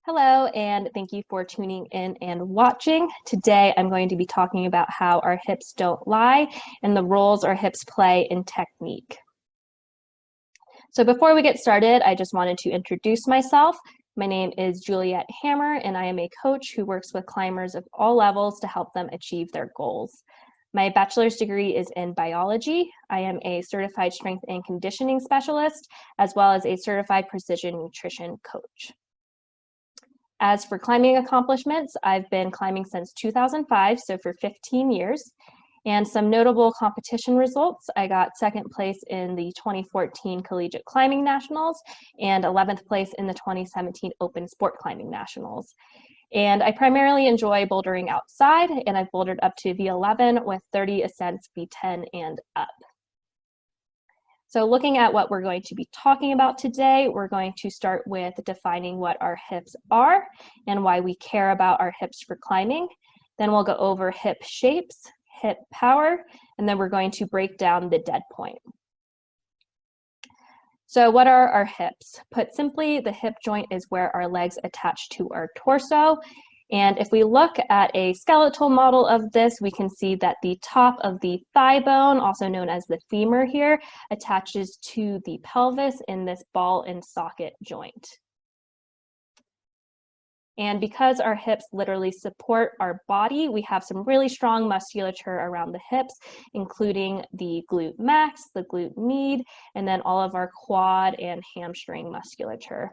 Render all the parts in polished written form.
Hello, and thank you for tuning in and watching. Today, I'm going to be talking about how our hips don't lie and the roles our hips play in technique. So before we get started, I just wanted to introduce myself. My name is Juliet Hammer, and I am a coach who works with climbers of all levels to help them achieve their goals. My bachelor's degree is in biology. I am a certified strength and conditioning specialist, as well as a certified precision nutrition coach. As for climbing accomplishments, I've been climbing since 2005, so for 15 years. And some notable competition results, I got second place in the 2014 Collegiate Climbing Nationals and 11th place in the 2017 Open Sport Climbing Nationals. And I primarily enjoy bouldering outside, and I've bouldered up to V11 with 30 ascents, V10 and up. So looking at what we're going to be talking about today, we're going to start with defining what our hips are and why we care about our hips for climbing. Then we'll go over hip shapes, hip power, and then we're going to break down the dead point. So what are our hips? Put simply, the hip joint is where our legs attach to our torso. And if we look at a skeletal model of this, we can see that the top of the thigh bone, also known as the femur here, attaches to the pelvis in this ball and socket joint. And because our hips literally support our body, we have some really strong musculature around the hips, including the glute max, the glute med, and then all of our quad and hamstring musculature.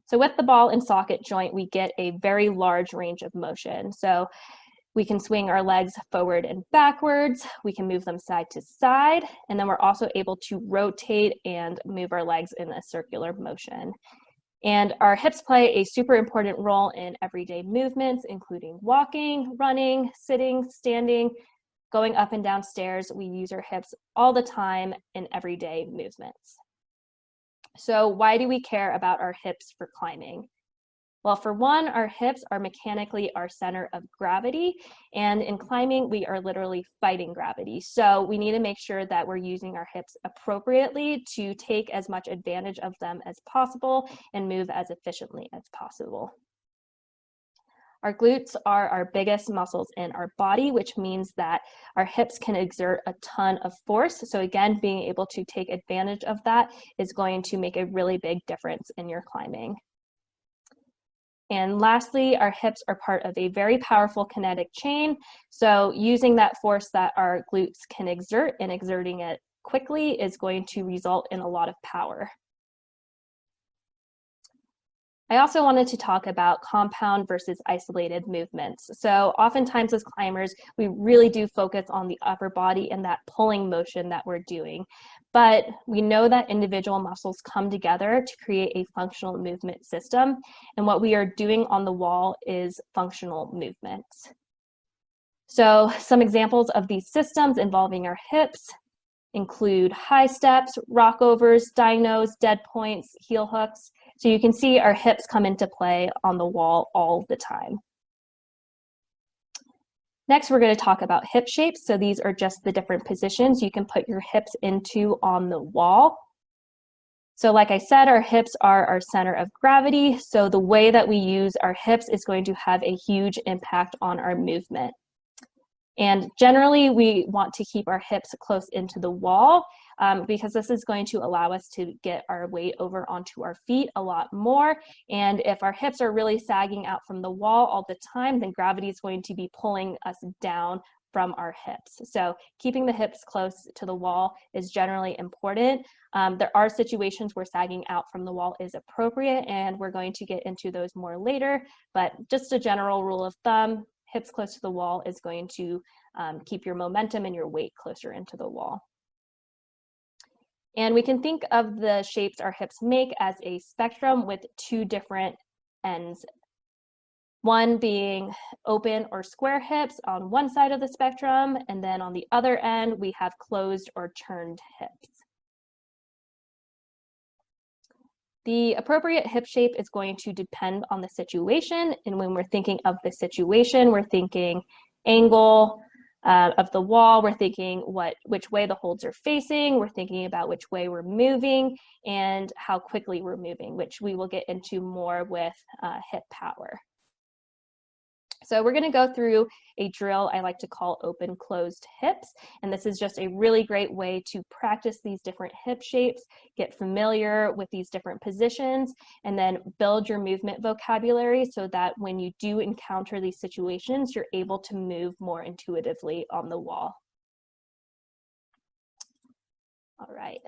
So with the ball and socket joint, we get a very large range of motion. So we can swing our legs forward and backwards, we can move them side to side, and then we're also able to rotate and move our legs in a circular motion. And our hips play a super important role in everyday movements, including walking, running, sitting, standing, going up and down stairs. We use our hips all the time in everyday movements. So why do we care about our hips for climbing? Well, for one, our hips are mechanically our center of gravity, and in climbing, we are literally fighting gravity. So we need to make sure that we're using our hips appropriately to take as much advantage of them as possible and move as efficiently as possible. Our glutes are our biggest muscles in our body, which means that our hips can exert a ton of force. So again, being able to take advantage of that is going to make a really big difference in your climbing. And lastly, our hips are part of a very powerful kinetic chain. So using that force that our glutes can exert and exerting it quickly is going to result in a lot of power. I also wanted to talk about compound versus isolated movements. So oftentimes as climbers, we really do focus on the upper body and that pulling motion that we're doing. But we know that individual muscles come together to create a functional movement system. And what we are doing on the wall is functional movements. So some examples of these systems involving our hips include high steps, rockovers, dynos, dead points, heel hooks. So you can see our hips come into play on the wall all the time. Next, we're going to talk about hip shapes. So these are just the different positions you can put your hips into on the wall. So like I said, our hips are our center of gravity. So the way that we use our hips is going to have a huge impact on our movement. And generally, we want to keep our hips close into the wall because this is going to allow us to get our weight over onto our feet a lot more. And if our hips are really sagging out from the wall all the time, then gravity is going to be pulling us down from our hips. So keeping the hips close to the wall is generally important. There are situations where sagging out from the wall is appropriate, and we're going to get into those more later. But just a general rule of thumb, hips close to the wall is going to keep your momentum and your weight closer into the wall. And we can think of the shapes our hips make as a spectrum with two different ends. One being open or square hips on one side of the spectrum, and then on the other end, we have closed or turned hips. The appropriate hip shape is going to depend on the situation, and when we're thinking of the situation, we're thinking angle, of the wall. We're thinking which way the holds are facing. We're thinking about which way we're moving and how quickly we're moving, which we will get into more with hip power. So we're going to go through a drill I like to call open closed hips, and this is just a really great way to practice these different hip shapes, get familiar with these different positions, and then build your movement vocabulary so that when you do encounter these situations, you're able to move more intuitively on the wall. All right,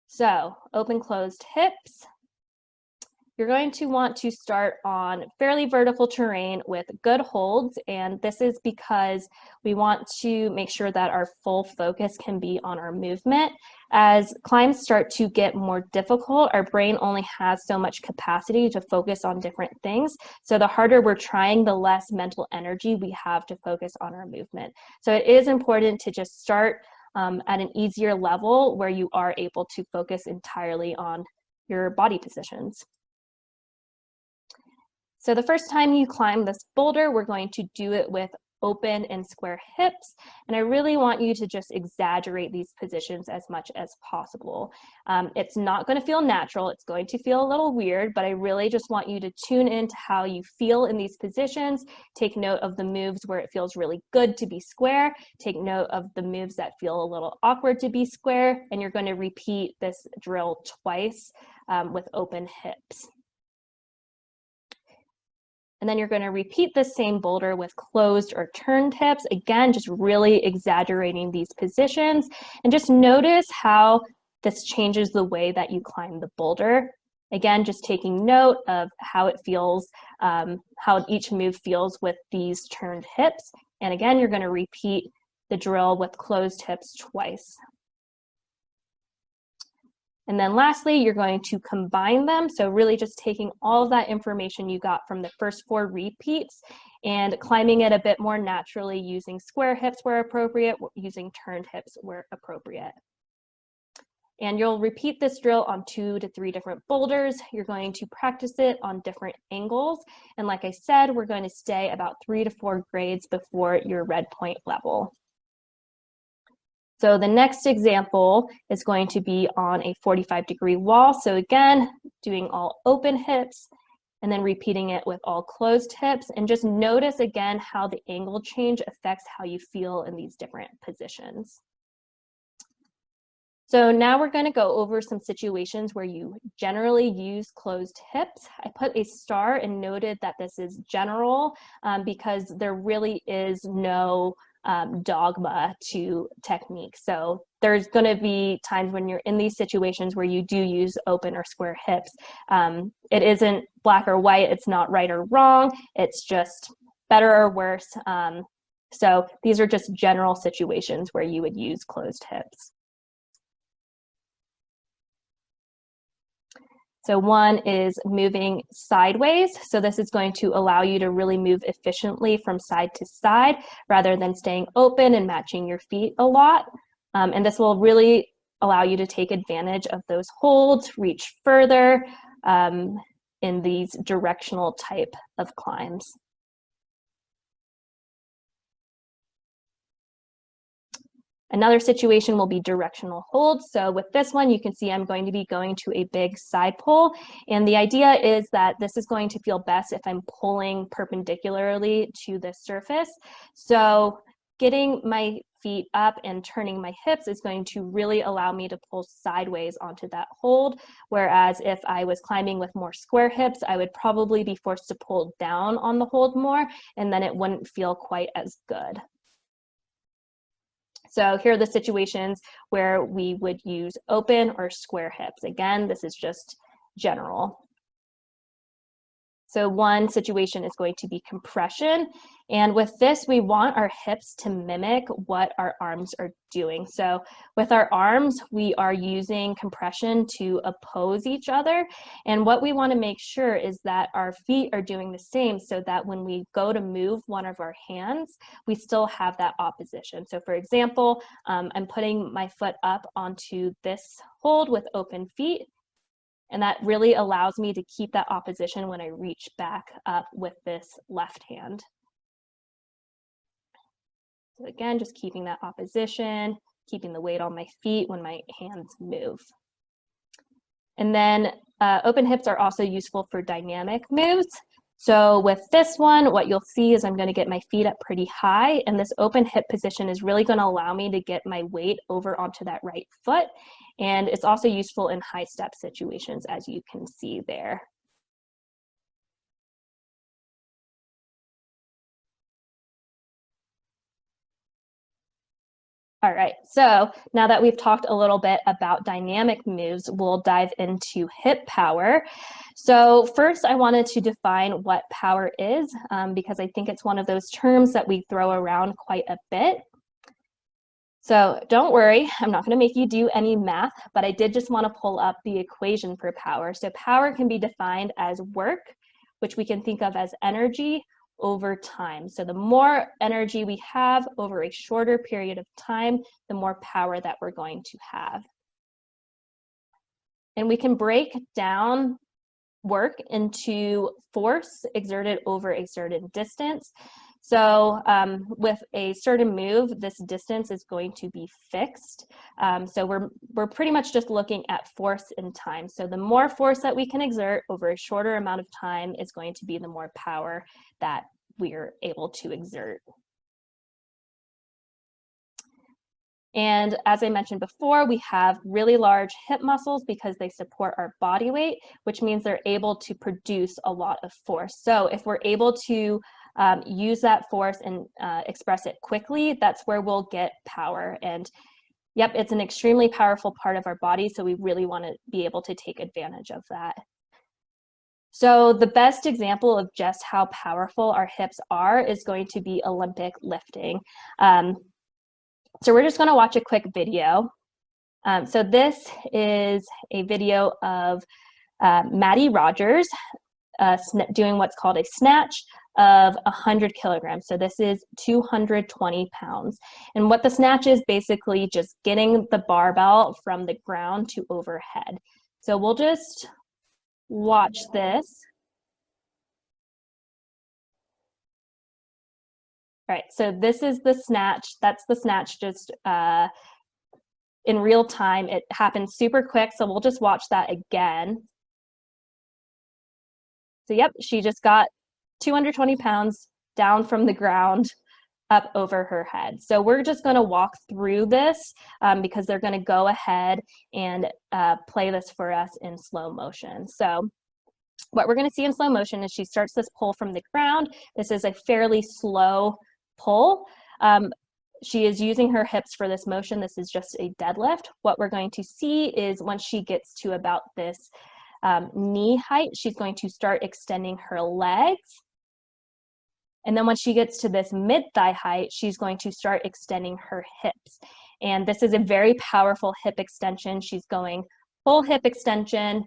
so open closed hips. You're going to want to start on fairly vertical terrain with good holds, and this is because we want to make sure that our full focus can be on our movement. As climbs start to get more difficult, our brain only has so much capacity to focus on different things, so the harder we're trying, the less mental energy we have to focus on our movement. So it is important to just start at an easier level where you are able to focus entirely on your body positions. So the first time you climb this boulder, we're going to do it with open and square hips. And I really want you to just exaggerate these positions as much as possible. It's not going to feel natural. It's going to feel a little weird, but I really just want you to tune into how you feel in these positions. Take note of the moves where it feels really good to be square. Take note of the moves that feel a little awkward to be square. And you're going to repeat this drill twice with open hips. And then you're going to repeat the same boulder with closed or turned hips. Again, just really exaggerating these positions. And just notice how this changes the way that you climb the boulder. Again, just taking note of how it feels, how each move feels with these turned hips. And again, you're going to repeat the drill with closed hips twice. And then lastly, you're going to combine them. So really just taking all of that information you got from the first 4 repeats and climbing it a bit more naturally using square hips where appropriate, using turned hips where appropriate. And you'll repeat this drill on 2 to 3 different boulders. You're going to practice it on different angles. And like I said, we're going to stay about 3 to 4 grades before your red point level. So the next example is going to be on a 45-degree wall. So again, doing all open hips and then repeating it with all closed hips. And just notice again how the angle change affects how you feel in these different positions. So now we're going to go over some situations where you generally use closed hips. I put a star and noted that this is general because there really is no dogma to technique. So there's going to be times when you're in these situations where you do use open or square hips. It isn't black or white. It's not right or wrong. It's just better or worse. So these are just general situations where you would use closed hips. So one is moving sideways. So this is going to allow you to really move efficiently from side to side rather than staying open and matching your feet a lot. And this will really allow you to take advantage of those holds, reach further in these directional type of climbs. Another situation will be directional holds. So with this one, you can see I'm going to be going to a big side pull. And the idea is that this is going to feel best if I'm pulling perpendicularly to the surface. So getting my feet up and turning my hips is going to really allow me to pull sideways onto that hold. Whereas if I was climbing with more square hips, I would probably be forced to pull down on the hold more, and then it wouldn't feel quite as good. So here are the situations where we would use open or square hips. Again, this is just general. So one situation is going to be compression. And with this, we want our hips to mimic what our arms are doing. So with our arms, we are using compression to oppose each other. And what we want to make sure is that our feet are doing the same so that when we go to move one of our hands, we still have that opposition. So for example, I'm putting my foot up onto this hold with open feet. And that really allows me to keep that opposition when I reach back up with this left hand. So again, just keeping that opposition, keeping the weight on my feet when my hands move. And then open hips are also useful for dynamic moves. So with this one, what you'll see is I'm going to get my feet up pretty high, and this open hip position is really going to allow me to get my weight over onto that right foot. And it's also useful in high step situations, as you can see there. All right, so now that we've talked a little bit about dynamic moves, we'll dive into hip power. So first, I wanted to define what power is, because I think it's one of those terms that we throw around quite a bit. So don't worry, I'm not going to make you do any math, but I did just want to pull up the equation for power. So power can be defined as work, which we can think of as energy, over time. So the more energy we have over a shorter period of time, the more power that we're going to have. And we can break down work into force exerted over a certain distance. So with a certain move, this distance is going to be fixed. So we're pretty much just looking at force in time. So the more force that we can exert over a shorter amount of time is going to be the more power that we're able to exert. And as I mentioned before, we have really large hip muscles because they support our body weight, which means they're able to produce a lot of force. So if we're able to use that force and express it quickly, that's where we'll get power. And yep, it's an extremely powerful part of our body, so we really want to be able to take advantage of that. So the best example of just how powerful our hips are is going to be Olympic lifting. So we're just going to watch a quick video. So this is a video of Maddie Rogers doing what's called a snatch of 100 kilograms. So this is 220 pounds. And what the snatch is basically just getting the barbell from the ground to overhead. So we'll just watch this. All right, so this is the snatch. That's the snatch just in real time. It happens super quick, so we'll just watch that again. So yep, she just got 220 pounds down from the ground up over her head. So we're just going to walk through this because they're going to go ahead and play this for us in slow motion. So what we're going to see in slow motion is she starts this pull from the ground. This is a fairly slow pull. She is using her hips for this motion. This is just a deadlift. What we're going to see is once she gets to about this knee height, she's going to start extending her legs. And then when she gets to this mid-thigh height, she's going to start extending her hips. And this is a very powerful hip extension. She's going full hip extension.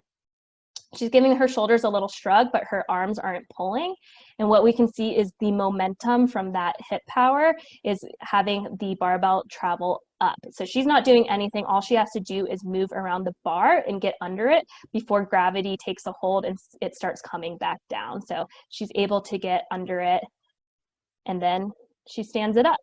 She's giving her shoulders a little shrug, but her arms aren't pulling. And what we can see is the momentum from that hip power is having the barbell travel up. So she's not doing anything. All she has to do is move around the bar and get under it before gravity takes a hold and it starts coming back down. So she's able to get under it and then she stands it up.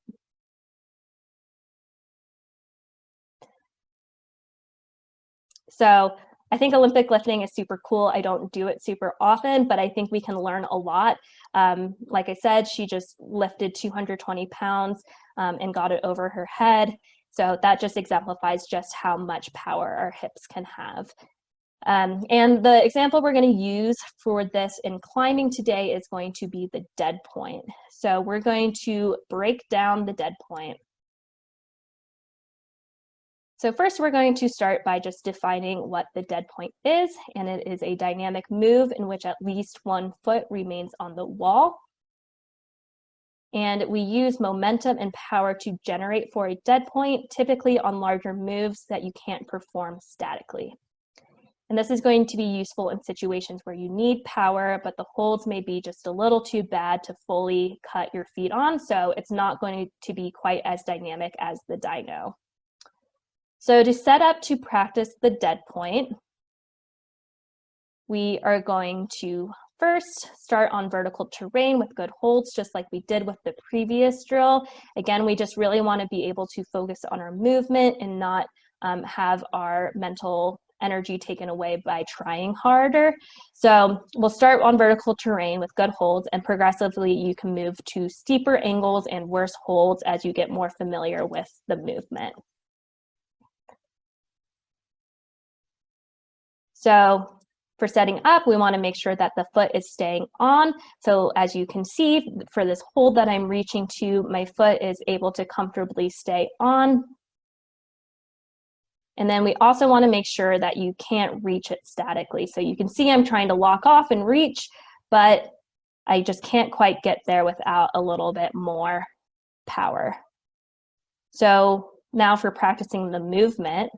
So I think Olympic lifting is super cool. I don't do it super often, but I think we can learn a lot. Like I said, she just lifted 220 pounds and got it over her head. So that just exemplifies just how much power our hips can have. And the example we're going to use for this in climbing today is going to be the dead point. So we're going to break down the dead point. So first we're going to start by just defining what the dead point is, and it is a dynamic move in which at least one foot remains on the wall. And we use momentum and power to generate for a dead point, typically on larger moves that you can't perform statically. And this is going to be useful in situations where you need power, but the holds may be just a little too bad to fully cut your feet on, so it's not going to be quite as dynamic as the dyno. So to set up to practice the dead point, we are going to first, start on vertical terrain with good holds, just like we did with the previous drill. Again, we just really want to be able to focus on our movement and not have our mental energy taken away by trying harder. So we'll start on vertical terrain with good holds, and progressively you can move to steeper angles and worse holds as you get more familiar with the movement. So for setting up, we want to make sure that the foot is staying on. So as you can see, for this hold that I'm reaching to, my foot is able to comfortably stay on. And then we also want to make sure that you can't reach it statically. So you can see I'm trying to lock off and reach, but I just can't quite get there without a little bit more power. So now for practicing the movement,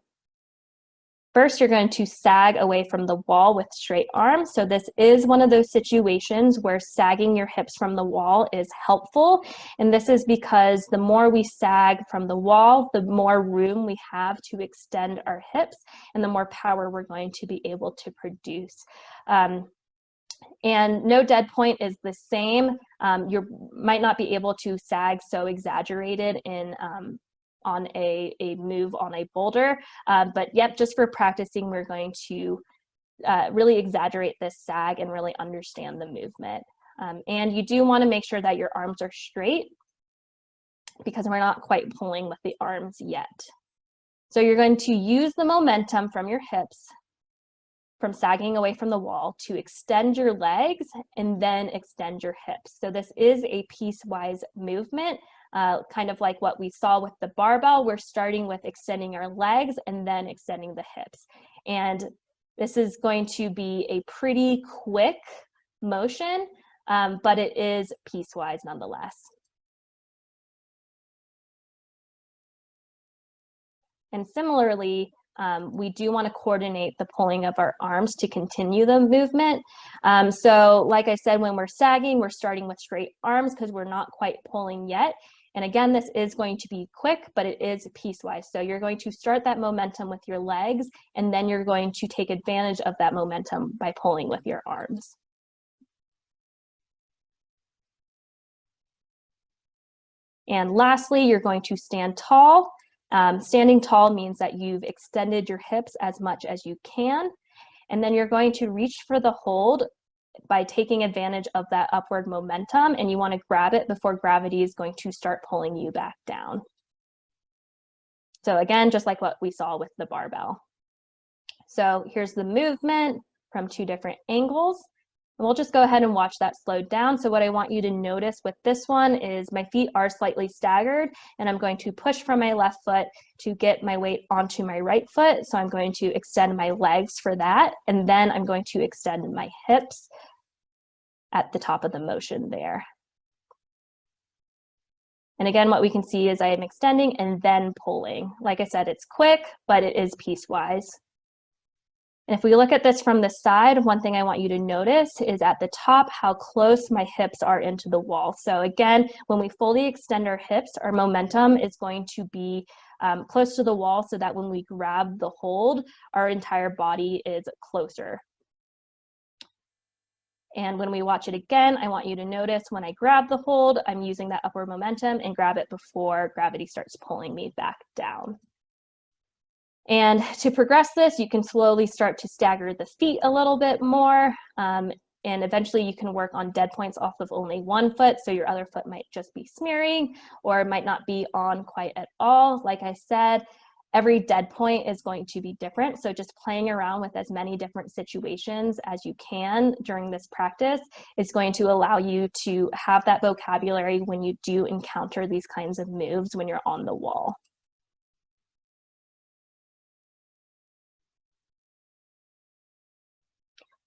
first, you're going to sag away from the wall with straight arms. So this is one of those situations where sagging your hips from the wall is helpful. And this is because the more we sag from the wall, the more room we have to extend our hips and the more power we're going to be able to produce. And no dead point is the same. You might not be able to sag so exaggerated in on a move on a boulder, but yep, just for practicing, we're going to really exaggerate this sag and really understand the movement. And you do want to make sure that your arms are straight because we're not quite pulling with the arms yet. So you're going to use the momentum from your hips, from sagging away from the wall, to extend your legs and then extend your hips. So this is a piecewise movement. Kind of like what we saw with the barbell, we're starting with extending our legs and then extending the hips. And this is going to be a pretty quick motion, but it is piecewise nonetheless. And similarly, we do want to coordinate the pulling of our arms to continue the movement. So like I said, when we're sagging, we're starting with straight arms because we're not quite pulling yet. And again, this is going to be quick, but it is piecewise. So you're going to start that momentum with your legs, and then you're going to take advantage of that momentum by pulling with your arms. And lastly, you're going to stand tall. Standing tall means that you've extended your hips as much as you can. And then you're going to reach for the hold by taking advantage of that upward momentum, and you want to grab it before gravity is going to start pulling you back down. So again, just like what we saw with the barbell. So here's the movement from two different angles. And we'll just go ahead and watch that slowed down. So what I want you to notice with this one is my feet are slightly staggered, and I'm going to push from my left foot to get my weight onto my right foot. So I'm going to extend my legs for that, and then I'm going to extend my hips at the top of the motion there. And again, what we can see is I am extending and then pulling. Like I said, it's quick, but it is piecewise. And if we look at this from the side, one thing I want you to notice is at the top how close my hips are into the wall. So again, when we fully extend our hips, our momentum is going to be close to the wall so that when we grab the hold, our entire body is closer. And when we watch it again, I want you to notice when I grab the hold, I'm using that upward momentum and grab it before gravity starts pulling me back down. And to progress this, you can slowly start to stagger the feet a little bit more. And eventually you can work on dead points off of only one foot. So your other foot might just be smearing or might not be on quite at all. Like I said, every dead point is going to be different. So just playing around with as many different situations as you can during this practice is going to allow you to have that vocabulary when you do encounter these kinds of moves when you're on the wall.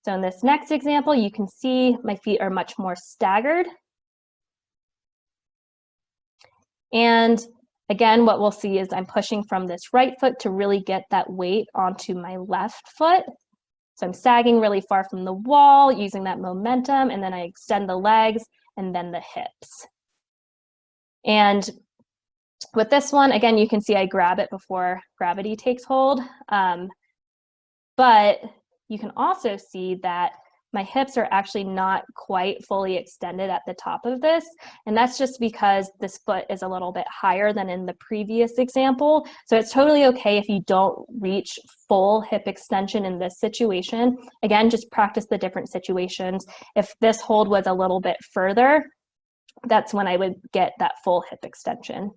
So in this next example, you can see my feet are much more staggered. And again, what we'll see is I'm pushing from this right foot to really get that weight onto my left foot. So I'm sagging really far from the wall, using that momentum, and then I extend the legs and then the hips. And with this one, again, you can see I grab it before gravity takes hold. But you can also see that my hips are actually not quite fully extended at the top of this. And that's just because this foot is a little bit higher than in the previous example. So it's totally okay if you don't reach full hip extension in this situation. Again, just practice the different situations. If this hold was a little bit further, that's when I would get that full hip extension.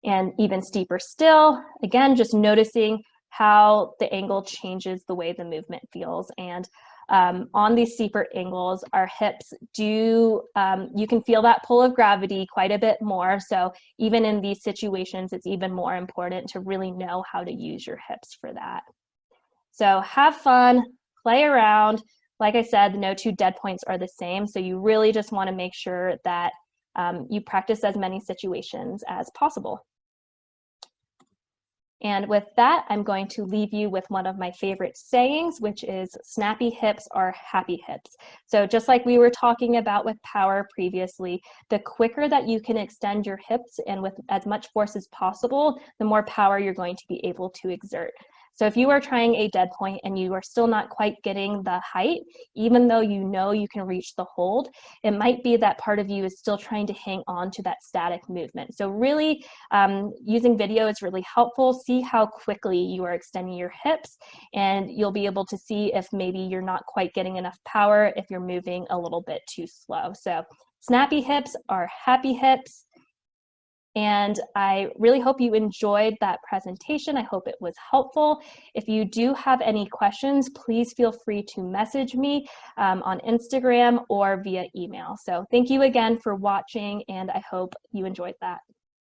And even steeper still, again, just noticing how the angle changes the way the movement feels. And on these steeper angles, our hips do, you can feel that pull of gravity quite a bit more. So even in these situations, it's even more important to really know how to use your hips for that. So have fun, play around. Like I said, no two dead points are the same. So you really just want to make sure that you practice as many situations as possible. And with that, I'm going to leave you with one of my favorite sayings, which is snappy hips are happy hips. So just like we were talking about with power previously, the quicker that you can extend your hips and with as much force as possible, the more power you're going to be able to exert. So if you are trying a dead point and you are still not quite getting the height, even though you know you can reach the hold, it might be that part of you is still trying to hang on to that static movement. So really using video is really helpful. See how quickly you are extending your hips, and you'll be able to see if maybe you're not quite getting enough power, if you're moving a little bit too slow. So snappy hips are happy hips. And I really hope you enjoyed that presentation. I hope it was helpful. If you do have any questions, please feel free to message me on Instagram or via email. So thank you again for watching, and I hope you enjoyed that.